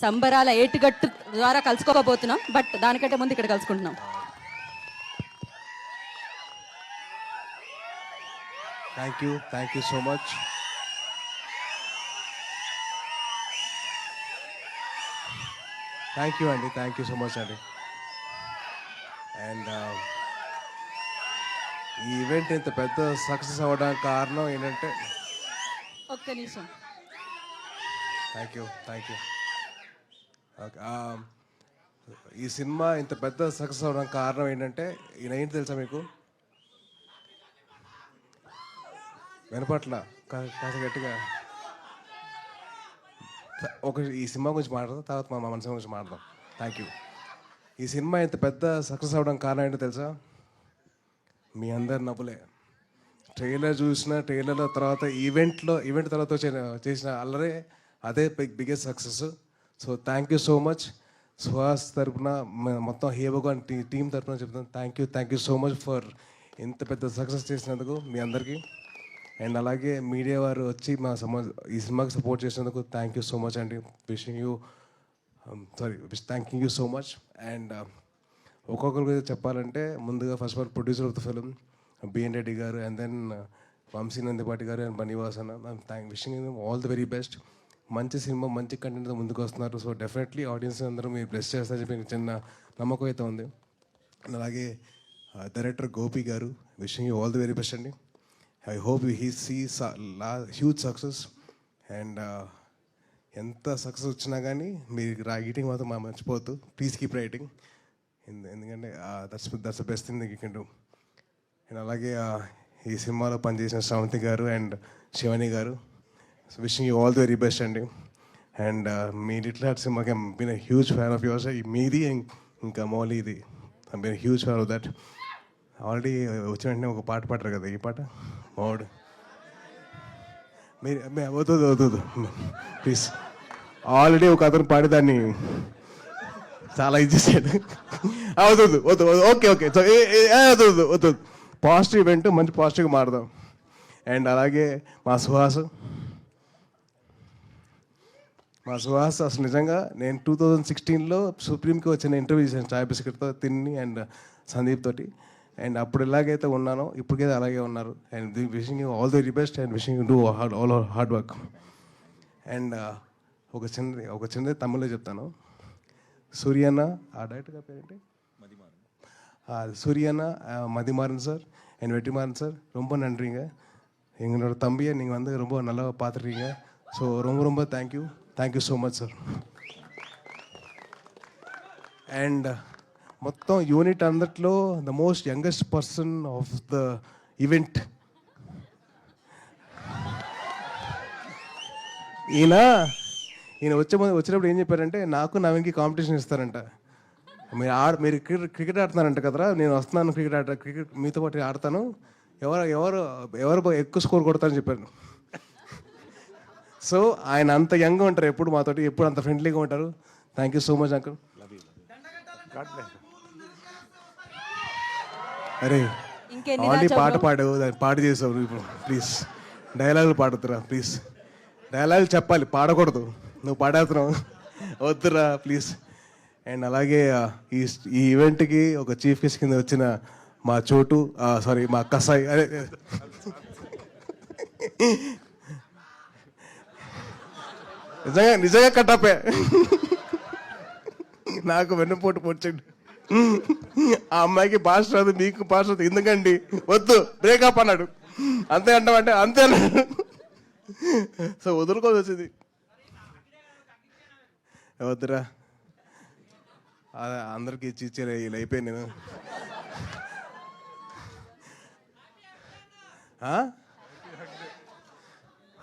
సంబరాల ఏటుగట్టు ద్వారా కలుసుకోబోతున్నాం. బట్ దానికంటే ముందు ఇక్కడ కలుసుకుంటున్నాం. Thank you so much. Thank you so much అండి. అండ్ ఈ ఈవెంట్ ఇంత పెద్ద సక్సెస్ అవ్వడానికి కారణం ఏంటంటే ఒక్క నిమిషం. Thank you okay. ఈ సినిమా ఇంత పెద్ద సక్సెస్ అవ్వడానికి కారణం ఏంటంటే ఈయన ఏంటి తెలుసా మీకు? వినపట్ల కాస్త గట్టిగా ఈ సినిమా గురించి మాట్లాడదాం, తర్వాత మా మనసు గురించి మాట్లాడదాం. Thank you. ఈ సినిమా ఇంత పెద్ద సక్సెస్ అవ్వడానికి కారణం ఏంటో తెలుసా? మీ అందరి నవ్వులే. ట్రైలర్ చూసిన ట్రైలర్లో తర్వాత ఈవెంట్ తర్వాత చేసిన అల్లరే అదే biggest success. So thank you so much. Suhas తరపున మొత్తం హే భగవాన్ టీం తరపున చెప్తాను thank you so much for ఇంత పెద్ద సక్సెస్ చేసినందుకు మీ అందరికీ. అండ్ అలాగే మీడియా వారు వచ్చి ఈ సినిమాకి సపోర్ట్ చేసినందుకు థ్యాంక్ యూ సో మచ్ అండి. Thanking you so much. And ఒక్కొక్కరి మీద చెప్పాలంటే ముందుగా first of all producer of the film B N Reddy గారు, అండ్ దెన్ వంశీ నందిపాటి గారు అండ్ బనీవాస్ అన్న. Wishing all the very best. మంచి సినిమా మంచి కంటెంట్తో ముందుకు వస్తున్నారు. సో డెఫినెట్లీ ఆడియన్స్ అందరూ మీరు బ్లెస్ చేస్తారని చెప్పి చిన్న నమ్మకం అయితే ఉంది. అండ్ అలాగే డైరెక్టర్ గోపి గారు, wishing you all the very best అండి. I hope he sees huge success. And ఎంత సక్సెస్ వచ్చినా కానీ మీరు రైటింగ్ మాత్రం మర్చిపోవద్దు. ప్లీజ్ కీప్ రైటింగ్, ఎందుకంటే that's the best thing you can do. And అలాగే ఈ సినిమాలో పనిచేసిన శ్రవంతి గారు అండ్ శివాని గారు, wishing you all the very best అండి. అండ్ మీ లిటిల్ హార్ట్ సినిమాకి been a huge fan of yours. మీది ఇంకా మౌలీది been huge fan of that. Already వచ్చిన వెంటనే ఒక పాట పాడరు కదా, ఈ పాట మౌడ్ మీరు వద్దు ప్లీజ్. ఆల్రెడీ ఒక అతను పాడేదాన్ని చాలా ఇది చేశాడు. వద్దు ఓకే వద్దు. పాజిటివ్ ఈవెంట్, మంచి పాజిటివ్గా మారుదాం. అండ్ అలాగే మా సుహాస్ అసలు నిజంగా నేను 2016లో సుప్రీంకి వచ్చిన ఇంటర్వ్యూ చేశాను ఛాయ్ బిస్కెట్తో తిని అండ్ సందీప్ తోటి. అండ్ అప్పుడు ఎలాగైతే ఉన్నానో ఇప్పటికైతే అలాగే ఉన్నారు. And wishing you all the very best and wishing you do all hard work. And ఒక చిన్నది తమిళ్లో చెప్తాను. సూర్యన్న ఆ డైరెక్ట్గా పేరేంటి? சூரியண்ணா மதிமாறன் சார் என் வெற்றிமாறன் சார் ரொம்ப நன்றிங்க. எங்களோட தம்பியை நீங்கள் வந்து ரொம்ப நல்லா பார்த்துருக்கீங்க. ஸோ ரொம்ப thank you so much sir. And మొత్తం యూనిట్ అందట్లో the most youngest person of the event ఈయన వచ్చినప్పుడు ఏం చెప్పారంటే నాకు నవీన్కి కాంపిటీషన్ ఇస్తారంట. మీరు క్రికెట్ ఆడుతున్నారంట కదరా, నేను వస్తున్నాను క్రికెట్ మీతో పాటు ఆడతాను, ఎవరు ఎక్కువ స్కోర్ కొడతారని చెప్పాను. సో ఆయన అంత యంగ్గా ఉంటారు, ఎప్పుడు మాతోటి ఎప్పుడు అంత ఫ్రెండ్లీగా ఉంటారు. Thank you so much uncle. అరే ఆల్రెడీ పాట పాడావు, దాన్ని పాట చేసావు. ఇప్పుడు ప్లీజ్ డైలాగులు పాడుతురా ప్లీజ్. డైలాగులు చెప్పాలి, పాడకూడదు. నువ్వు పాడేస్తున్నావు, వద్దురా ప్లీజ్. అండ్ అలాగే ఈ ఈవెంట్కి ఒక చీఫ్ గెస్ట్ కింద వచ్చిన మా చోటు మా కసాయి, అదే నిజంగా కట్టపే నాకు వెన్నుపోటు పొడిచండి. ఆ అమ్మాయికి భాష రాదు, మీకు భాష రాదు, ఎందుకండి వద్దు బ్రేకప్ అన్నాడు. అంతే అంటామంటే అంతే అన్నాడు. సో వదులుకోవాల్సి వచ్చింది. వద్దురా అందరికి ఇచ్చేలే ఇలా అయిపోయాను నేను.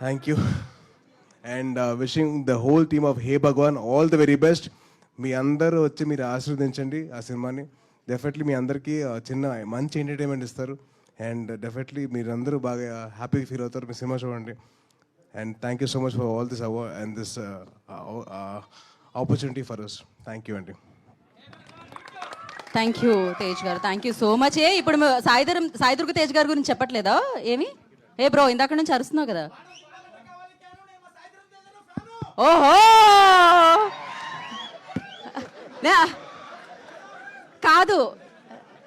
Thank you and wishing the whole team of Hey Bhagavan all the very best. మీ అందరూ వచ్చి మీరు ఆశీర్వదించండి ఆ సినిమాని. డెఫినెట్లీ మీ అందరికీ చిన్న మంచి ఎంటర్టైన్మెంట్ ఇస్తారు. అండ్ డెఫినెట్లీ మీరందరూ బాగా హ్యాపీగా ఫీల్ అవుతారు మీ సినిమా చూడండి. And thank you so much for all this award and this opportunity for us. Thank you అండి. థ్యాంక్ యూ తేజ్ గారు, థ్యాంక్ యూ సో మచ్. ఇప్పుడు సాయిదుర్గ తేజ్ గారి గురించి చెప్పట్లేదా ఏమి? బ్రో ఇందాక నుంచి అరుస్తున్నావు కదా. ఓహో కాదు,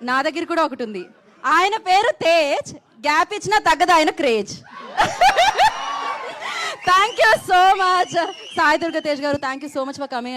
నా దగ్గర కూడా ఒకటి ఉంది. ఆయన పేరు తేజ్, గ్యాప్ ఇచ్చినా తగ్గదు ఆయన craze. Thank you so much Sai Durga Tej గారు, thank you so much for coming.